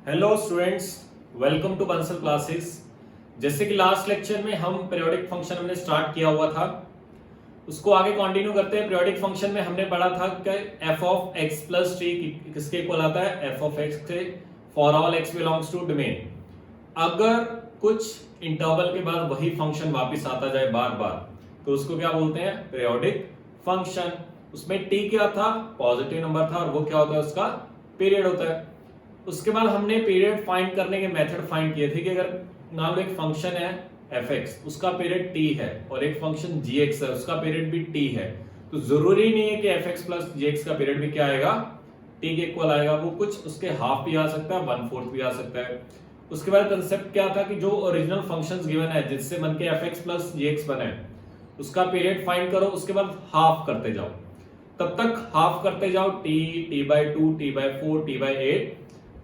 Hello students, welcome to Bansal classes. जैसे कि last lecture में हम पीरियोडिक फंक्शन हमने स्टार्ट किया हुआ था, उसको आगे कंटिन्यू करते हैं। पीरियोडिक फंक्शन में हमने पढ़ा था कि f of x plus t किसके इक्वल आता है, एफ ऑफ एक्स के for all x belongs to domain. अगर कुछ इंटरवल के बाद वही फंक्शन वापस आता जाए बार बार, तो उसको क्या बोलते हैं, पीरियोडिक फंक्शन। उसमें टी क्या था, पॉजिटिव नंबर था, और वो क्या होता है, उसका पीरियड होता है। उसके बाद हमने पीरियड फाइंड करने के मेथड फाइंड किए थे कि अगर मान लो एक फंक्शन है fx, उसका पीरियड t है, और एक फंक्शन gx है, उसका पीरियड भी t है, तो जरूरी नहीं है कि fx प्लस gx का पीरियड भी क्या आएगा, t के इक्वल आएगा। वो कुछ उसके हाफ भी आ सकता है, 1/4 भी आ सकता है। उसके बाद कंसेप्ट क्या था कि जो ओरिजिनल फंक्शंस गिवन है जिससे बन के fx प्लस gx बना है, उसका पीरियड फाइंड करो, उसके बाद हाफ करते जाओ। तब तक हाफ करते जाओ t/2 t/4 t/8,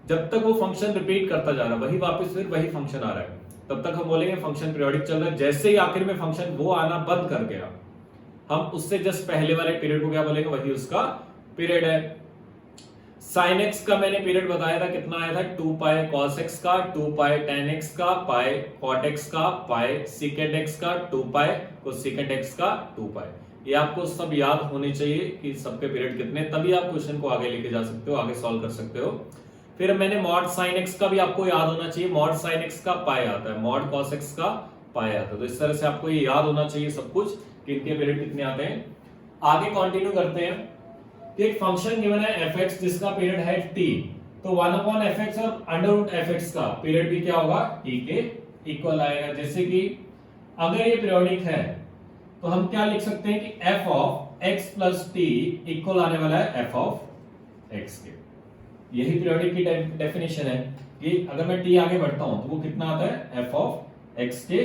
जब तक वो फंक्शन रिपीट करता जा रहा है, वही वापस फिर वही फंक्शन आ रहा है, तब तक हम बोलेंगे फंक्शन पीरियोडिक चल रहा है। जैसे ही आखिर में फंक्शन वो आना बंद कर गया, हम उससे जस्ट पहले वाले पीरियड को क्या बोलेंगे, वही उसका पीरियड है। साइन एक्स का मैंने पीरियड बताया था, कितना आया था, 2 पाई कॉस एक्स का, 2 पाई टेन एक्स का, पाई कॉट एक्स का, पाई सीकेंट एक्स का, 2 पाई कोसेकेंट एक्स का, 2 पाई। ये आपको सब याद होने चाहिए कि सबके पीरियड कितने, तभी आप क्वेश्चन को आगे लेके जा सकते हो, आगे सॉल्व कर सकते हो। फिर मैंने मॉड साइन एक्स का भी आपको याद होना चाहिए, मॉड साइन एक्स का पाई आता है, मॉड कॉस एक्स का पाई आता है। तो इस तरह से आपको ये याद होना चाहिए सब कुछ कि इनके पीरियड कितने आते हैं। आगे कंटिन्यू करते हैं कि एक फंक्शन गिवन है fx जिसका पीरियड है t, तो 1/fx और √fx का पीरियड भी क्या होगा, t के इक्वल आएगा। जैसे कि अगर ये पीरियोडिक है तो हम क्या लिख सकते हैं कि f of x plus T equal आने वाला है f ऑफ x के। यही पीरियोडिक की डेफिनेशन है कि अगर मैं t आगे बढ़ता हूं तो वो कितना आता है, f ऑफ x के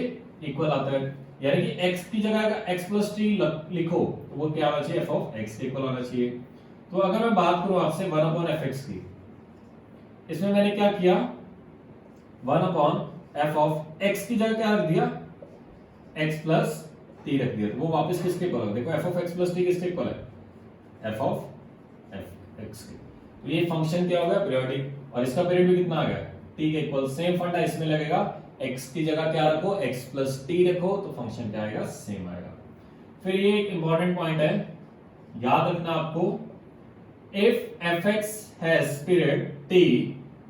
इक्वल आता है। यानी कि x की जगह अगर x प्लस टी लिखो तो वो क्या आना चाहिए, f ऑफ x के इक्वल आना चाहिए। तो अगर मैं बात करूं आपसे 1/fx की, इसमें मैंने क्या किया, 1/f ऑफ x की जगह क्या रख दिया, x प्लस t रख दिया, तो वो वापस किसके इक्वल है, देखो f of x plus t किसके इक्वल है, f ऑफ x के। तो ये फंक्शन क्या हो गया, पीरियोडिक, और इसका पीरियड भी कितना आ गया, t के इक्वल। सेम फंडा इसमें लगेगा, x की जगह क्या रखो, x प्लस t रखो, तो फंक्शन क्या आएगा, सेम आएगा। फिर ये एक इंपॉर्टेंट पॉइंट है, याद रखना आपको, if fx has period t,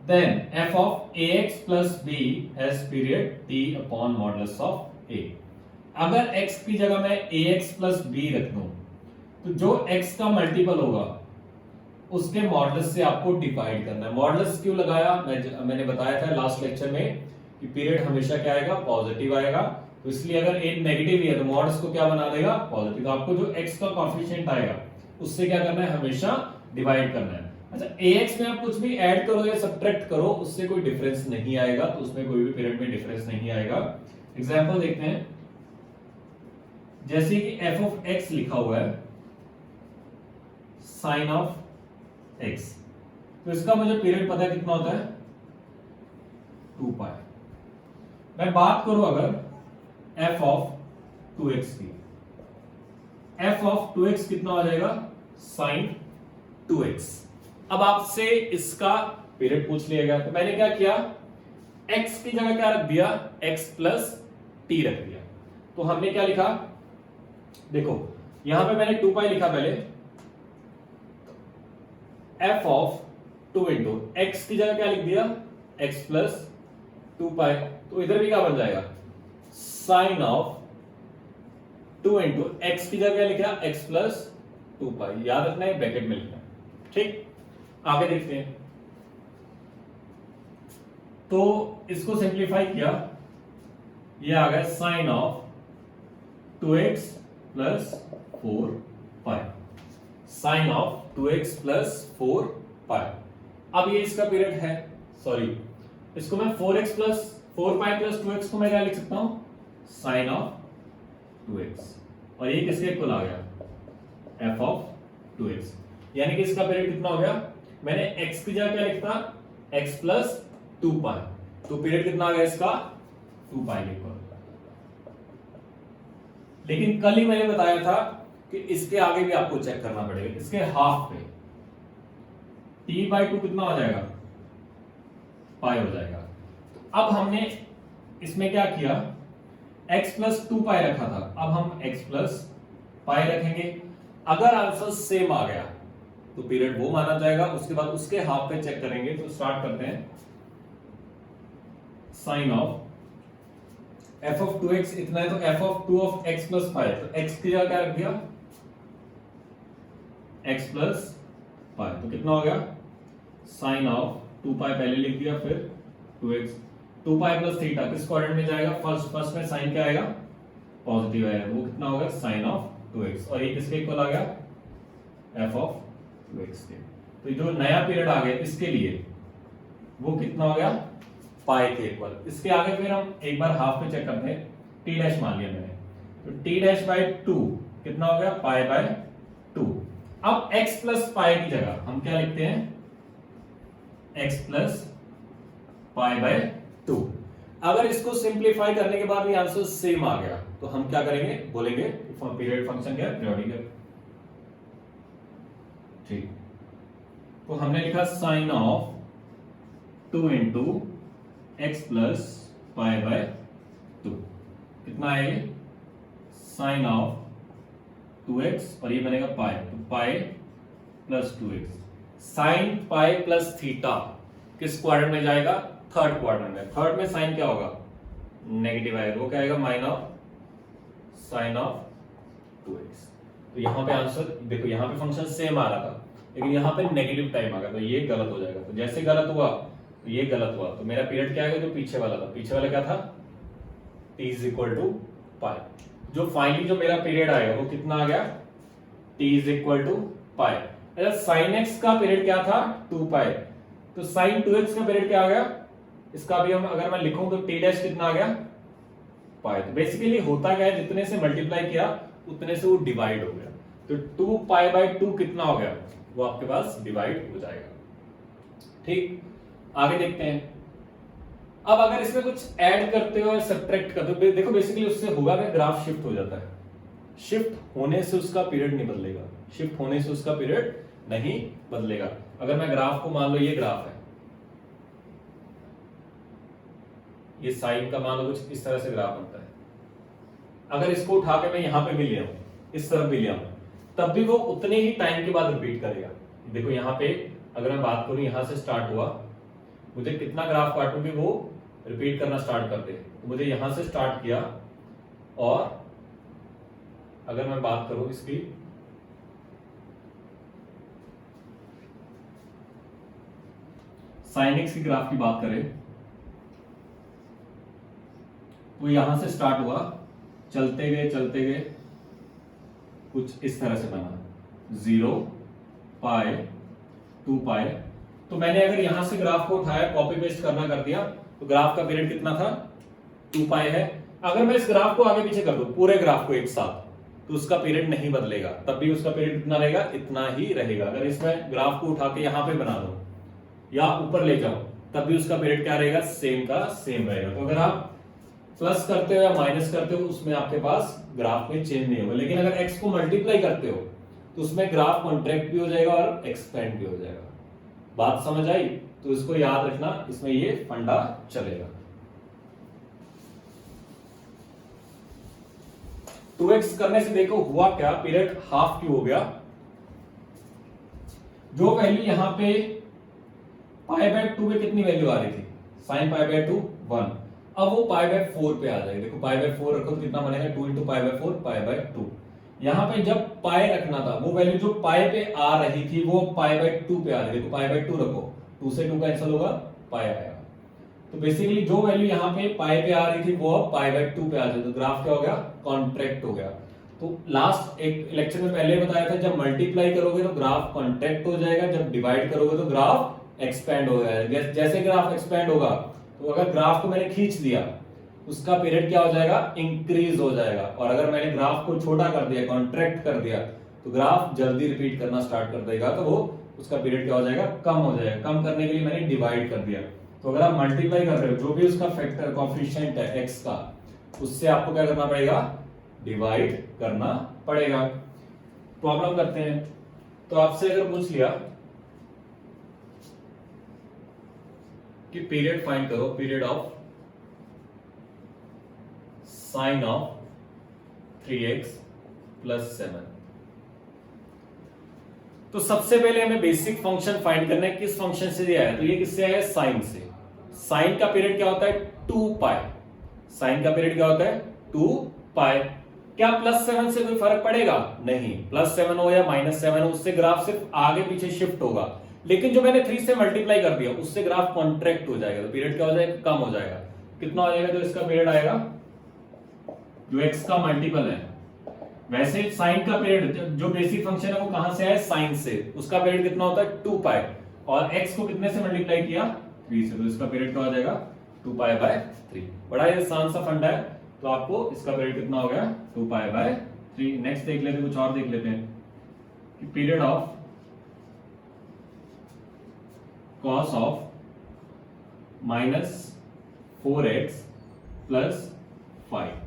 then f of ax plus b has period t upon modulus of a। अगर x की जगह मैं ax plus b रख दूं, तो जो x का मल्टीपल होगा उसके मॉडुलस से आपको डिवाइड करना है। मॉडुलस क्यों लगाया, मैंने बताया था लास्ट लेक्चर में कि पीरियड हमेशा क्या आएगा, पॉजिटिव आएगा। तो इसलिए अगर a नेगेटिव है तो मॉडुलस को क्या बना देगा, पॉजिटिव। तो आपको जो x का कोएफिशिएंट आएगा उससे क्या करना है, हमेशा डिवाइड करना है। अच्छा, ax में आप कुछ भी ऐड करो या सब्ट्रैक्ट करो, उससे कोई डिफरेंस नहीं आएगा, तो उसमें कोई भी पीरियड में डिफरेंस नहीं आएगा। एग्जांपल देखते हैं, जैसे कि f ऑफ x लिखा हुआ है साइन ऑफ x, तो इसका मुझे पीरियड पता है कितना होता है, 2 पाई। मैं बात करूं अगर f ऑफ 2x की, f ऑफ 2x कितना हो जाएगा, साइन 2x। अब आपसे इसका पीरियड पूछ लिया गया, तो मैंने क्या किया, x की जगह क्या रख दिया, x प्लस t रख दिया। तो हमने क्या लिखा, देखो यहां पे मैंने 2 पाई लिखा पहले, f ऑफ 2 इंटू x की जगह क्या लिख दिया, x प्लस 2 पाई। तो इधर भी क्या बन जाएगा, साइन ऑफ 2 इंटू x की जगह क्या लिखा, x प्लस 2 पाई। याद रखना है, ब्रैकेट में लिखना है, ठीक। आगे देखते हैं, तो इसको सिंप्लीफाई किया, ये आ गया sine of 2x plus 4 pi, sine of 2x plus 4 pi. अब ये इसका पीरियड है, सॉरी इसको मैं 4x plus 4 pi plus 2x को मैं क्या लिख सकता हूं, साइन ऑफ 2x, और ये किसके इक्वल आ गया, f ऑफ 2x। यानी कि इसका पीरियड कितना हो गया, मैंने x की जगह क्या लिखता, x प्लस 2 पाई, तो पीरियड कितना आ गया इसका, 2 पाई इक्वल। लेकिन कल ही मैंने बताया था कि इसके आगे भी आपको चेक करना पड़ेगा, इसके हाफ पे t/2 कितना हो जाएगा, पाई हो जाएगा। अब हमने इसमें क्या किया, x प्लस 2 पाई रखा था, अब हम x प्लस पाई रखेंगे। अगर आंसर सेम आ गया तो पीरियड वो माना जाएगा, उसके बाद उसके हाफ पे चेक करेंगे। तो स्टार्ट करते हैं। Sign of f of 2x इतना है, तो f of 2 of x plus 5, तो x की जगह क्या रख दिया, x प्लस 5, तो कितना हो गया, साइन ऑफ 2 पाई पहले लिख दिया, फिर 2x 2 पाई प्लस थीटा किस क्वाड्रेंट में जाएगा, फर्स्ट में साइन क्या आएगा, पॉजिटिव आएगा, वो कितना होगा, साइन ऑफ 2x, और ये किसके इक्वल आ गया, f ऑफ 2x के। तो जो नया पीरियड आ गया इसके लिए वो कितना हो गया, पाई के इक्वल। इसके आगे फिर हम एक बार हाफ पे चेक करते हैं, टी डैश मान लिया मैंने, तो टी डैश बाई 2 कितना हो गया, पाई बाय 2। अब x प्लस पाई की जगह हम क्या लिखते हैं, x प्लस पाई बाय 2। अगर इसको सिंप्लीफाई करने के बाद भी आंसर सेम आ गया तो हम क्या करेंगे, बोलेंगे पीरियड फंक्शन क्या है, पीरियोडिक है। ठीक, तो हमने लिखा sine of 2 into x plus pi by 2 कितना आएगा, साइन ऑफ 2x और ये बनेगा पाई, तो pi plus 2x। Sign pi plus theta किस क्वाड्रेंट में जाएगा, थर्ड क्वाड्रेंट में। थर्ड में साइन क्या होगा, नेगेटिव आएगा, वो क्या आएगा, mine of sine of 2x। तो यहां पे आंसर देखो, यहां पे फंक्शन सेम आ रहा था लेकिन यहां पे नेगेटिव टाइम आ गया, तो ये गलत हो जाएगा। तो जैसे गलत हुआ तो ये गलत हुआ, तो मेरा पीरियड क्या आएगा, जो पीछे वाला था, पीछे वाला क्या था, t इज इक्वल टू पाई। जो फाइनली जो मेरा पीरियड आएगा वो कितना आ गया, t इज इक्वल टू पाई। अच्छा, साइन x का पीरियड क्या था, 2 पाई, तो साइन 2x का पीरियड क्या आ गया, इसका भी हम अगर मैं लिखूं तो t डैश कितना आ गया, पाई। तो बेसिकली होता क्या है, जितने से मल्टीप्लाई किया उतने से वो डिवाइड हो गया, तो 2 पाई बाय 2 कितना हो गया, वो आपके पास डिवाइड हो जाएगा। ठीक, आगे देखते हैं। अब अगर इसमें कुछ ऐड करते हो या सब्ट्रैक्ट करते हो, देखो बेसिकली उससे होगा कि ग्राफ शिफ्ट हो जाता है। शिफ्ट होने से उसका पीरियड नहीं बदलेगा, शिफ्ट होने से उसका पीरियड नहीं बदलेगा। अगर मैं ग्राफ को मान लो, ये ग्राफ है, ये साइन का मान लो कुछ इस तरह से ग्राफ बनता है। अगर इसको उठा के मैं यहां पे भी ले आऊं, इस तरफ भी ले आऊं, तब भी वो उतने ही टाइम के बाद रिपीट करेगा। देखो यहां पे अगर मैं बात करूं, यहां से स्टार्ट हुआ, मुझे कितना ग्राफ काटूं कि वो रिपीट करना स्टार्ट कर दे, तो मुझे यहां से स्टार्ट किया, और अगर मैं बात करूं इसकी, साइन एक्स की ग्राफ की बात करें, तो यहां से स्टार्ट हुआ, चलते गए कुछ इस तरह से बना, 0 पाई 2 पाई। तो मैंने अगर यहां से ग्राफ को उठाया, कॉपी पेस्ट करना कर दिया, तो ग्राफ का पीरियड कितना था, 2 पाई है। अगर मैं इस ग्राफ को आगे पीछे कर दूं, पूरे ग्राफ को एक साथ, तो उसका पीरियड नहीं बदलेगा, तब भी उसका पीरियड कितना रहेगा, इतना ही रहेगा। अगर इसमें ग्राफ को उठा के यहां पे बना दो या ऊपर ले जाओ, तब भी उसका पीरियड क्या रहेगा, सेम का सेम रहेगा। तो अगर आप प्लस करते हो या माइनस करते हो, उसमें आपके पास ग्राफ में चेंज नहीं होगा। लेकिन अगर x को मल्टीप्लाई करते हो तो उसमें ग्राफ कॉन्ट्रैक्ट भी हो जाएगा और एक्सपेंड भी हो जाएगा। बात समझ आई, तो इसको याद रखना, इसमें ये फंडा चलेगा। 2x करने से देखो हुआ क्या, पीरियड हाफ क्यों हो गया। जो वैल्यू यहां पे पाई बाय 2 में कितनी वैल्यू आ रही थी, साइन पाई बाय 2 1, अब वो पाई बाय 4 पे आ जाएगी। देखो पाई बाय 4 रखो तो कितना बनेगा, 2 into pi by 4, pi by 2। यहां पे जब पाई रखना था, वो वैल्यू जो पाई पे आ रही थी वो पाई बाय 2 पे आ रही है। देखो पाई बाय 2 रखो, 2 से 2 कैंसिल होगा, पाई आएगा। तो बेसिकली जो वैल्यू यहाँ पे पाई पे आ रही थी वो अब पाई बाय 2 पे आ जाए, तो ग्राफ क्या हो गया, कॉन्ट्रैक्ट हो गया। तो लास्ट एक लेक्चर में पहले बताया था, जब मल्टीप्लाई करोगे तो ग्राफ कॉन्ट्रैक्ट हो जाएगा, जब डिवाइड करोगे तो ग्राफ एक्सपेंड हो जाएगा। जैसे ग्राफ एक्सपेंड होगा, तो अगर ग्राफ को मैंने खींच दिया, उसका पीरियड क्या हो जाएगा, इंक्रीज हो जाएगा। और अगर मैंने ग्राफ को छोटा कर दिया, कॉन्ट्रैक्ट कर दिया, तो ग्राफ जल्दी रिपीट करना स्टार्ट कर देगा, तो वो उसका पीरियड क्या हो जाएगा, कम हो जाएगा। कम करने के लिए मैंने डिवाइड कर दिया। तो अगर आप मल्टीप्लाई कर रहे हो, जो भी उसका फैक्टर कोएफिशिएंट है एक्स का, उससे आपको क्या करना पड़ेगा, डिवाइड करना पड़ेगा। प्रॉब्लम करते हैं। तो आपसे अगर पूछ लिया कि पीरियड फाइंड करो, period of sine of 3x plus 7। तो सबसे पहले हमें बेसिक फंक्शन फाइंड करना है, किस फंक्शन से दिया है, तो ये किससे आया है, साइन से। साइन का पीरियड क्या होता है, 2 पाई। साइन का पीरियड क्या होता है, 2 पाई। क्या प्लस 7 से कोई फर्क पड़ेगा, नहीं, प्लस 7 हो या माइनस 7 हो, उससे ग्राफ सिर्फ आगे पीछे शिफ्ट होगा। लेकिन जो मैंने 3 से मल्टीप्लाई कर दिया उससे ग्राफ कॉन्ट्रैक्ट हो जाएगा, तो पीरियड क्या हो जाएगा, कम हो जाएगा। कितना हो जाएगा, जो इसका पीरियड आएगा, जो x का मल्टीपल है। वैसे साइन का पीरियड, जो बेसिक फंक्शन है वो कहां से आया, साइन से, उसका पीरियड कितना होता है, 2 पाई, और x को कितने से मल्टीप्लाई किया, 3 से, तो इसका पीरियड क्या हो जाएगा, 2 पाई बाय 3। बड़ा ही आसान सा फंडा है। तो आपको इसका पीरियड कितना हो गया, 2 पाई बाय 3। नेक्स्ट देख लेते हैं, कुछ और देख लेते हैं कि period of cos of -4x plus 5।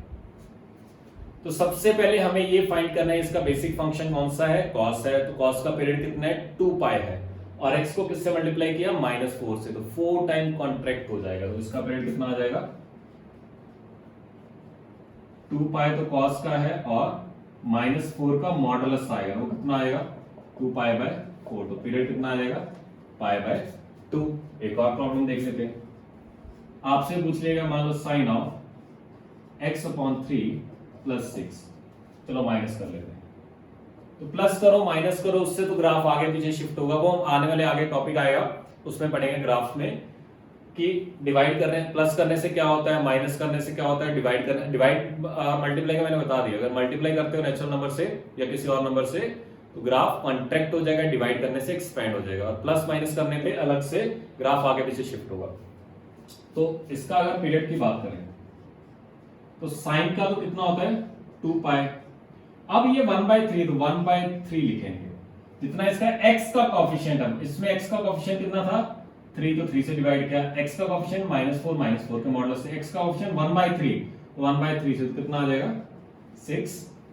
तो सबसे पहले हमें ये फाइंड करना है, इसका बेसिक फंक्शन कौन सा है, cos है, तो cos का पीरियड कितना है, 2 पाई है, और x को किससे मल्टीप्लाई किया, -4 से, तो 4 टाइम कॉन्ट्रैक्ट हो जाएगा, तो इसका पीरियड कितना आ जाएगा, 2 पाई तो cos का है, और -4 का मॉडुलस आएगा, वो कितना आएगा, 2 पाई बाय 4, तो पीरियड कितना आ जाएगा, पाई बाय 2। एक और प्रॉब्लम देख लेते हैं, आपसे पूछ लेगा, मान लो साइन ऑफ x/3 प्लस 6, चलो माइनस कर लेते हैं। तो प्लस करो माइनस करो, उससे तो ग्राफ आगे पीछे शिफ्ट होगा, वो आने वाले आगे टॉपिक आएगा उसमें पढ़ेंगे ग्राफ में, कि डिवाइड करने, प्लस करने से क्या होता है, माइनस करने से क्या होता है, डिवाइड करने, डिवाइड मल्टीप्लाई का मैंने बता दिया, अगर मल्टीप्लाई करते हो नेचुरल नंबर से या किसी और नंबर से, तो ग्राफ कॉन्ट्रैक्ट हो जाएगा, डिवाइड करने से एक्सपेंड हो जाएगा, और प्लस माइनस करने पे अलग से ग्राफ आगे पीछे शिफ्ट होगा। तो इसका अगर पीरियड की बात करें, तो साइन का तो कितना होता है, 2 पाई। अब ये 1/3, तो 1/3 लिखेंगे, जितना इसका x का कोएफिशिएंट है, इसमें x का कोएफिशिएंट कितना था, 3, तो 3 से डिवाइड किया, x का कोएफिशिएंट -4 के मॉडुलस से, x का कोएफिशिएंट 1/3, तो 1/3 से तो कितना आ जाएगा, 6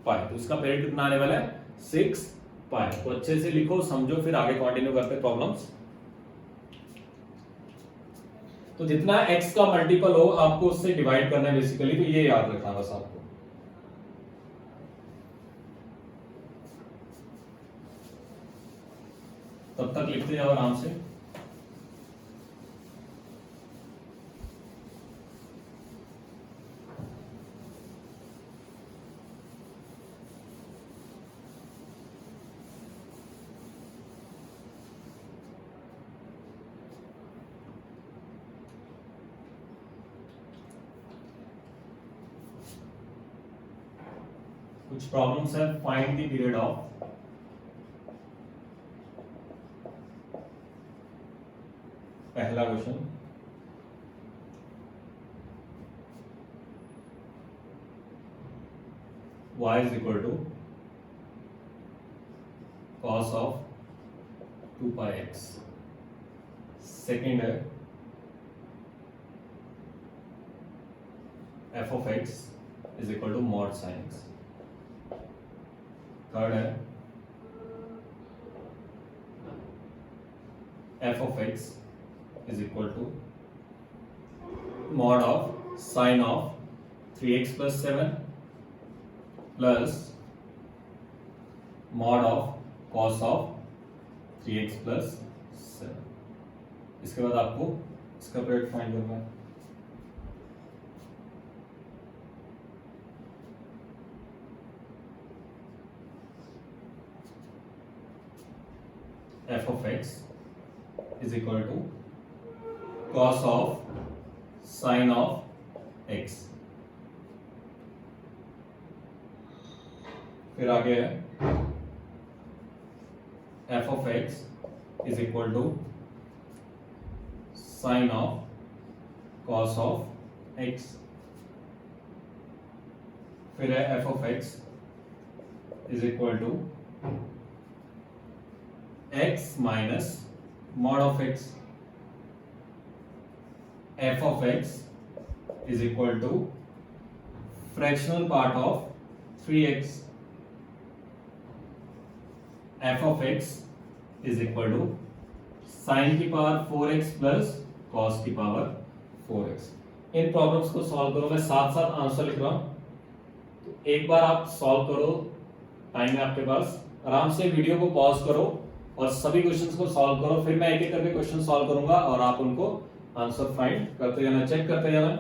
पाई। तो इसका पीरियड कितना आने वाला है, 6 पाई। तो अच्छे से लिखो, समझो, फिर आगे कंटिन्यू करते प्रॉब्लम्स। तो जितना x का मल्टीपल हो आपको उससे डिवाइड करना है बेसिकली, तो ये याद रखना बस आपको। तब तक लिखते जाओ आराम से। कुछ प्रॉब्लम्स है, फाइंड द पीरियड ऑफ पहला question, y is equal to cos of 2 pi x। Second है f of x is equal to mod sine x। Third है f of x is equal to mod of sine of 3x plus 7 plus mod of cos of 3x plus 7। इसके बाद आपको इसका period find करना है। f of x is equal to cos of sin of x। फिर आगे है f of x is equal to sin of cos of x। फिर है f of x is equal to x minus mod of x। f of x is equal to fractional part of 3x। f of x is equal to sin की power 4x plus cos की power 4x। इन problems को solve करो, मैं साथ साथ answer लिख रहा हूं, तो एक बार आप सॉल्व करो, टाइम है आपके पास, आराम से वीडियो को पॉज करो और सभी क्वेश्चंस को सॉल्व करो, फिर मैं एक एक करके क्वेश्चन सॉल्व करूंगा और आप उनको आंसर फाइंड करते जाना, चेक करते जाना।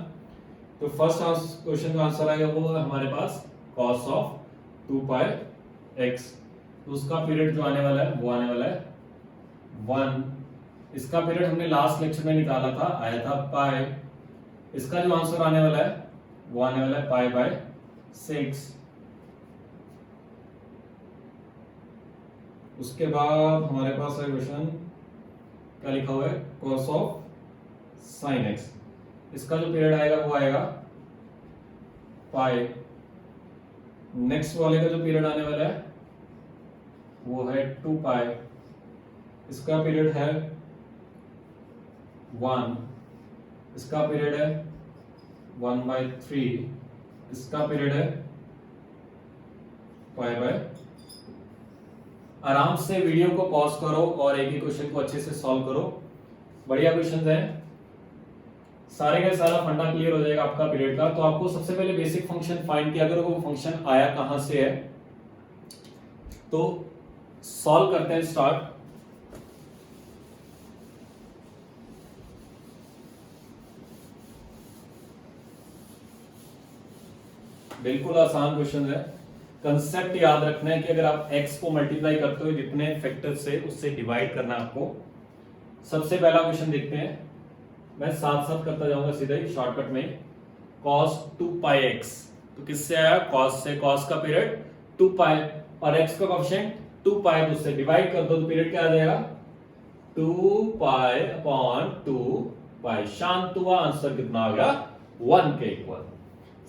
तो फर्स्ट क्वेश्चन का आंसर आएगा वो हमारे पास cos ऑफ 2 पाई x, तो उसका पीरियड जो आने वाला है वो आने वाला है 1। इसका पीरियड हमने लास्ट लेक्चर में निकाला था, आया था पाई। इसका जो आंसर आने वाला है वो आने वाला है पाई बाय 6। उसके बाद हमारे पास है क्वेश्चन, क्या लिखा हुआ है, cos ऑफ sin x। इसका जो पीरियड आएगा वो आएगा पाई। नेक्स्ट वाले का जो पीरियड आने वाला है वो है 2 पाई। इसका पीरियड है 1। इसका पीरियड है 1/3। इसका पीरियड है पाई बाय। आराम से वीडियो को पॉज करो और एक ही क्वेश्चन को अच्छे से सॉल्व करो, बढ़िया क्वेश्चन है, सारे का सारा फंडा क्लियर हो जाएगा आपका पीरियड का। तो आपको सबसे पहले बेसिक फंक्शन फाइंड किया करो, वो फंक्शन आया कहां से है, तो सॉल्व करते हैं, स्टार्ट। बिल्कुल आसान क्वेश्चन है। कंसेप्ट याद रखना है कि अगर आप x को मल्टीप्लाई करते हो जितने फैक्टर से, उससे डिवाइड करना आपको। सबसे पहला क्वेश्चन देखते हैं, मैं साथ साथ करता जाऊंगा सीधा ही शॉर्टकट में। cos 2 पाई x, तो किससे आया, cos से। cos का पीरियड 2 पाई और x का कोएफिशिएंट 2 पाई, तो उससे डिवाइड कर दो तो पीरियड क्या आ जाएगा, 2 पाई अपॉन 2 पाई। शांत हुआ, आंसर कितना आ गया, 1 के इक्वल।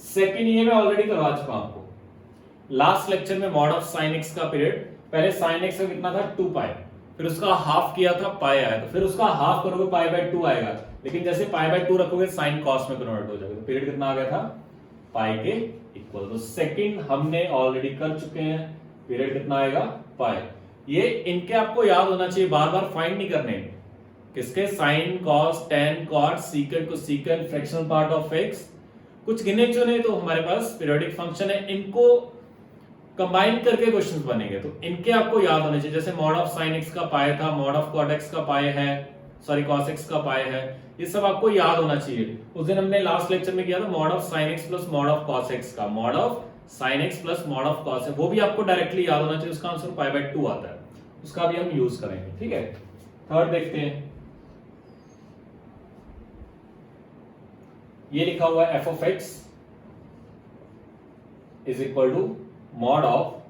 सेकंड ये मैं ऑलरेडी करवा चुका हूं आपको लास्ट लेक्चर में, मॉड ऑफ साइन x का पीरियड। पहले साइन x का कितना था, 2 पाई, फिर उसका हाफ किया था पाई आया, तो फिर उसका हाफ करोगे पाई बाय 2 आएगा, लेकिन जैसे पाई बाय 2 रखोगे साइन कॉस में कन्वर्ट हो जाएगा, तो पीरियड कितना आ गया था, पाई के इक्वल। तो सेकंड हमने ऑलरेडी कर चुके हैं, पीरियड कितना आएगा, पाई। ये इनके आपको याद होना चाहिए, बार बार फाइंड नहीं करने, किसके, sine cos tan cot secant को secant fractional part of x, कुछ गिने चुने तो हमारे पास पीरियोडिक फंक्शन है, इनको कंबाइन करके क्वेश्चंस बनेंगे, तो इनके आपको याद होने चाहिए। जैसे मॉड ऑफ साइन x का पाई था, मॉड ऑफ कॉट x का पाई है, सॉरी कॉस x का पाई है, ये सब आपको याद होना चाहिए। उस दिन हमने लास्ट लेक्चर में किया था mod of sign x plus mod of cos x का, mod of sign x plus mod of cos, वो भी आपको डायरेक्टली याद होना चाहिए, उसका आंसर पाई बाय 2 आता है, उसका भी हम यूज करेंगे, ठीक है। थर्ड देखते हैं, ये लिखा हुआ है f of x is equal to mod of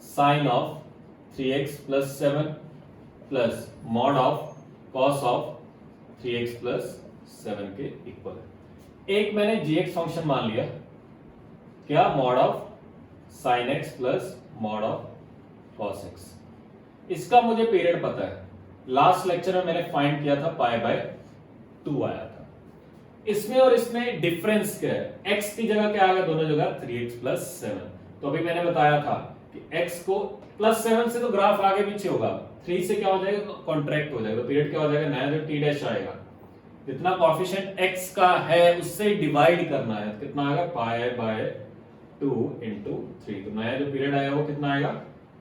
sine of 3x plus 7 plus mod of cos of 3x plus 7 के इक्वल है। एक मैंने gx फंक्शन मान लिया, क्या, mod of sign x plus mod of cos x। इसका मुझे period पता है, लास्ट लेक्चर में मैंने फाइंड किया था, पाई बाय 2 आया था। इसमें और इसमें डिफरेंस क्या है, x की जगह क्या आ गया, दोनों जगह 3x प्लस 7। तो अभी मैंने बताया था कि x को प्लस 7 से तो ग्राफ आगे पीछे होगा, 3 से क्या हो जाएगा, कॉन्ट्रैक्ट हो जाएगा, तो पीरियड क्या हो जाएगा, नया जो t डैश आएगा, जितना कोएफिशिएंट x का है उससे डिवाइड करना है, कितना आएगा, पाई बाय 2 into 3, तो नया जो पीरियड आएगा वो कितना आएगा,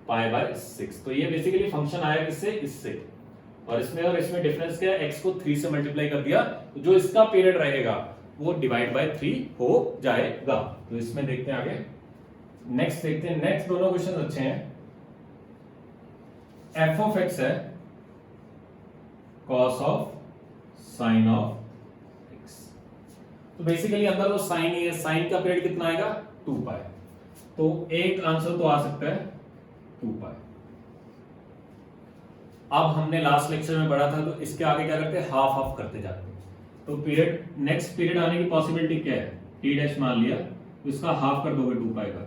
पाई बाय 6। तो ये बेसिकली फंक्शन आया किससे, इससे, और इसमें डिफरेंस क्या है, x को 3 से मल्टीप्लाई कर दिया, तो जो इसका पीरियड रहेगा वो डिवाइड बाय 3 हो जाएगा। तो इसमें देखते हैं आगे, नेक्स्ट देखते हैं। नेक्स्ट दोनों क्वेश्चन अच्छे हैं। f ऑफ x है cos of sine of x, तो बेसिकली अंदर वो साइन ही है, साइन का पीरियड कितना आएगा, 2 पाई, तो एक आंसर तो आ सकता है 2 पाई। अब हमने लास्ट लेक्चर में पढ़ा था, तो इसके आगे क्या करते हैं, हाफ हाफ करते जाते हैं, तो पीरियड, नेक्स्ट पीरियड आने की पॉसिबिलिटी क्या है, t डैश मान लिया, तो इसका हाफ कर दोगे 2 पाई का,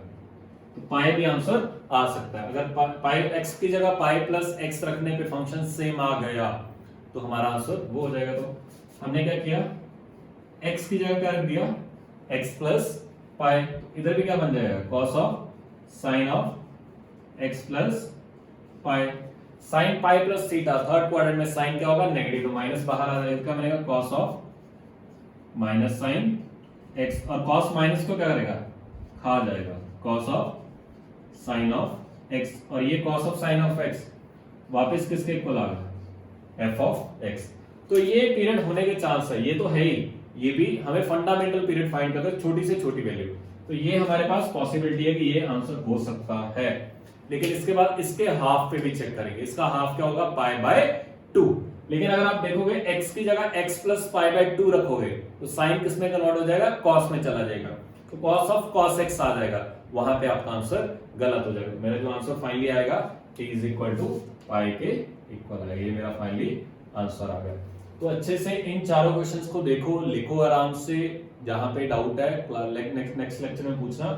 तो पाई भी आंसर आ सकता है। अगर पाई x की जगह पाई प्लस x रखने पे फंक्शन सेम आ गया तो हमारा आंसर वो हो जाएगा। तो हमने क्या किया, x की जगह क्या रख दिया, x प्लस पाई, इधर भी क्या बन जाएगा, cos of sine of x plus pi. Sign pi plus theta, third quadrant में साइन क्या होगा, नेगेटिव, तो माइनस बाहर आ जाएगा, क्या बनेगा, cos of minus sine x, और कॉस माइनस को क्या करेगा, खा जाएगा, cos of sine of x, और ये cos of sine of x वापस किसके इक्वल आ गया, एफ ऑफ एक्स। तो ये पीरियड होने के चांस है, ये तो है ही, ये भी हमें फंडामेंटल पीरियड फाइंड करते हैं, छोटी से छोटी वैल्यू, तो ये हमारे पास पॉसिबिलिटी है कि ये आंसर हो सकता है। लेकिन इसके बाद इसके हाफ पे भी चेक करेंगे, इसका हाफ क्या होगा, पाई बाय 2। लेकिन अगर आप देखोगे x की जगह x प्लस पाई बाय 2 रखोगे तो साइन किस में कन्वर्ट हो जाएगा, cos में चला जाएगा, तो cos ऑफ cos x आ जाएगा, वहां पे आपका आंसर गलत हो जाएगा। मेरा जो आंसर फाइनली आएगा t इज इक्वल टू पाई के इक्वल आएगा, ये मेरा फाइनली आंसर आ गया। तो अच्छे से इन चारों क्वेश्चंस को देखो, लिखो आराम से, जहां पे डाउट है नेक्स्ट लेक्चर में पूछना,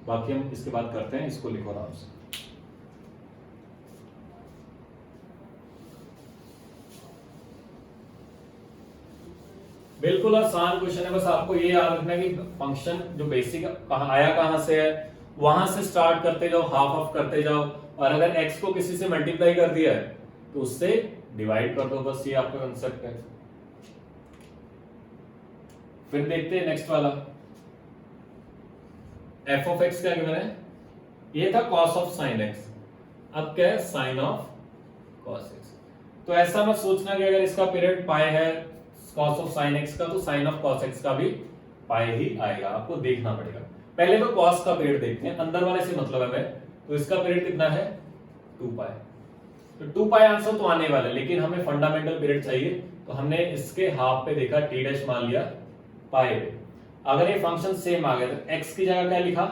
बाकी हम इसके बाद करते हैं, इसको लिखो आराम से। बिल्कुल आसान क्वेश्चन है, बस आपको ये याद रखना है कि फंक्शन जो बेसिक कहां से है, वहां से स्टार्ट करते जाओ, हाफ ऑफ करते जाओ, और अगर x को किसी से मल्टीप्लाई कर दिया है तो उससे डिवाइड कर दो, बस ये आपका कंसेप्ट है। फिर देखते हैं नेक्स्ट वाला, f ऑफ x क्या मैंने, ये था cos ऑफ sin x, अब क्या है, sin ऑफ cos x। तो ऐसा मत सोचना कि अगर इसका पीरियड पाई है cos ऑफ sin x का, तो sin ऑफ cos x का भी पाई ही आएगा, आपको देखना पड़ेगा। पहले तो cos का पीरियड देखते हैं, अंदर वाले से मतलब है मैं, तो इसका पीरियड कितना है, 2 पाई, तो 2 पाई आंसर तो आने वाला है, लेकिन हमें फंडामेंटल पीरियड चाहिए, तो हमने इसके हाफ पे देखा, t डैश मान लिया पाई पे। अगर ये फंक्शन सेम आ गया तो x की जगह क्या लिखा,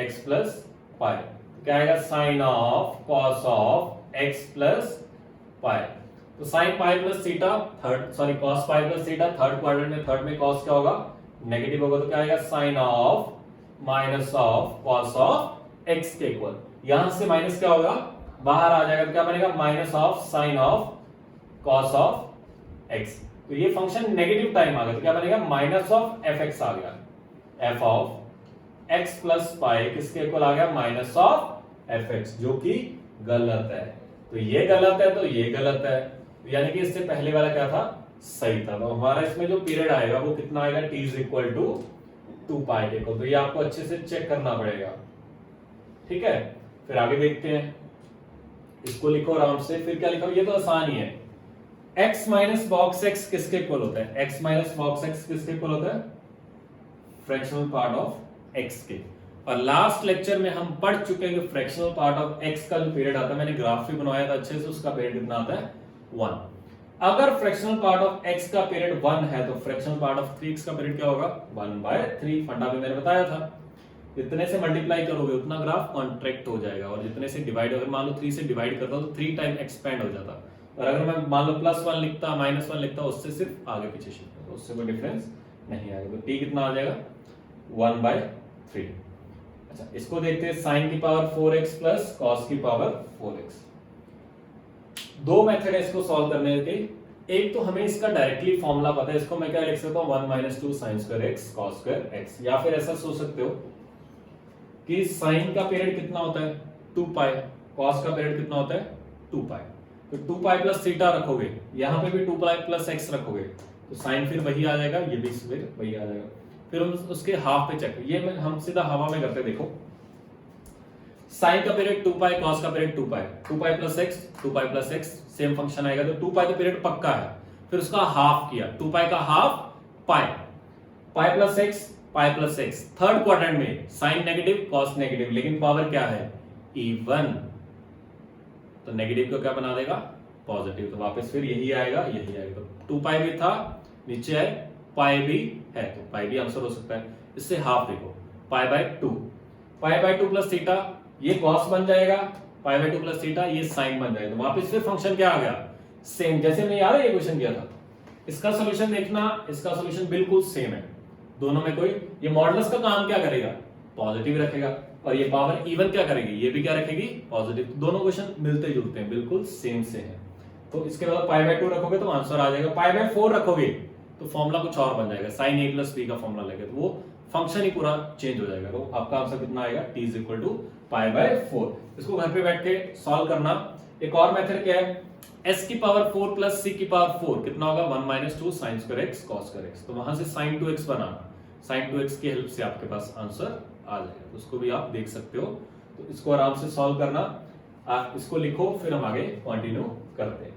x प्लस पाई, क्या आएगा, sine of cos of x plus pi, तो sine pi plus theta, cos pi plus theta, third quadrant में, थर्ड में cos क्या होगा, नेगेटिव होगा, तो क्या आएगा, sine of minus of cos of x के इक्वल, यहां से माइनस क्या होगा, बाहर आ जाएगा, तो क्या बनेगा, minus of sine of cos of x। तो ये फंक्शन नेगेटिव टाइम आ गया, तो क्या बनेगा, माइनस ऑफ fx आ गया, f ऑफ x प्लस पाई किसके इक्वल आ गया, माइनस ऑफ fx, जो कि गलत है। तो ये गलत है, तो ये गलत है, यानी कि इससे पहले वाला क्या था, सही था। तो हमारा इसमें जो पीरियड आएगा वो कितना आएगा, t इज इक्वल टू 2 पाई के इक्वल, तो ये आपको अच्छे से चेक करना पड़ेगा, ठीक है। फिर आगे देखते हैं, इसको लिखो आराम से, फिर क्या लिखो, ये तो आसान ही है, x माइनस बॉक्स x किसके इक्वल होता है, x माइनस बॉक्स x किसके इक्वल होता है, फ्रैक्शनल पार्ट ऑफ x के। और लास्ट लेक्चर में हम पढ़ चुके हैं कि फ्रैक्शनल पार्ट ऑफ x का जो पीरियड आता है, मैंने ग्राफ भी बनवाया था अच्छे से, उसका पीरियड कितना आता है, 1। अगर फ्रैक्शनल पार्ट ऑफ x का पीरियड 1 है तो फ्रैक्शनल पार्ट ऑफ 3x का पीरियड क्या होगा, 1/3, फंडा भी मैंने बताया था। जितने से मल्टीप्लाई करोगे उतना ग्राफ कॉन्ट्रैक्ट हो जाएगा, और जितने से डिवाइड, अगर मान लो 3 से डिवाइड करता हूं तो 3 टाइम एक्सपेंड हो जाता, और अगर मैं मान लो +1 लिखता, -1 लिखता, उससे सिर्फ आगे पीछे शिफ्ट होता, उससे कोई डिफरेंस नहीं आएगा। तो t कितना आ जाएगा, 1/3। अच्छा, इसको देखते हैं, sin की पावर 4x प्लस cos की पावर 4x। दो मेथड है इसको सॉल्व करने के, एक तो हमें इसका डायरेक्टली फॉर्मूला पता है, इसको मैं क्या लिख सकता हूं, 1 - 2 sin square x cos square x, या फिर ऐसा सोच सकते हो कि sin का पीरियड कितना होता है, 2 पाई, cos का पीरियड कितना होता है, 2 पाई, तो 2 पाई प्लस थीटा रखोगे, यहां पे भी 2 पाई प्लस x रखोगे, तो sin फिर वही आ जाएगा, ये भी फिर वही आ जाएगा। फिर हम उसके हाफ पे चेक, ये हम सीधा हवा में करते, देखो साइन का पीरियड 2 पाई, cos का पीरियड 2 पाई, 2 pi plus x, 2 pi plus x same function आएगा, तो 2 पाई तो पीरियड पक्का है, फिर उसका हाफ किया, 2 पाई का हाफ पाई, pi plus x, pi plus x, third quadrant में साइन नेगेटिव cos नेगेटिव, लेकिन पावर क्या है, इवन, तो नेगेटिव को क्या बना देगा, पॉजिटिव, तो वापस फिर यही आएगा, यही आएगा, तो 2 पाई भी था, नीचे है पाई भी है, तो पाई भी आंसर हो सकता है। इससे हाफ देखो, पाई by 2, pi by 2 plus theta, ये cos बन जाएगा, पाई बाय 2 प्लस थीटा, ये साइन बन जाएगा, तो वापस फिर फंक्शन क्या आ गया, सेम, जैसे मैंने यार ये क्वेश्चन किया था। इसका सॉल्यूशन देखना, इसका सॉल्यूशन बिल्कुल सेम है, दोनों में कोई, ये मॉडुलस का काम क्या करेगा, पॉजिटिव रखेगा, और ये पावर इवन क्या करेगी, ये भी क्या रखेगी, पॉजिटिव। दोनों क्वेश्चन मिलते जुलते हैं, बिल्कुल सेम से हैं। तो इसके बाद पाई बाय 2 रखोगे तो आंसर आ जाएगा, पाई बाय 4 रखोगे तो फॉर्मूला कुछ और बन जाएगा, sin a प्लस b का फॉर्मूला लगेगा, तो वो फंक्शन ही पूरा चेंज हो जाएगा। तो आपका आंसर कितना आएगा, t is equal to pi by 4। इसको घर पे बैठ के सॉल्व करना, एक और मेथड क्या है, s की पावर 4 प्लस c की पावर 4 कितना होगा 1 minus 2 sine square x cos square x। तो वहां से sin 2x बनाना, sin 2x की हेल्प से आपके पास आंसर आ जाएगा, तो उसको भी आप देख सकते हो। तो इसको आराम से सॉल्व करना, आप इसको लिखो फिर हम आगे कंटिन्यू करते हैं।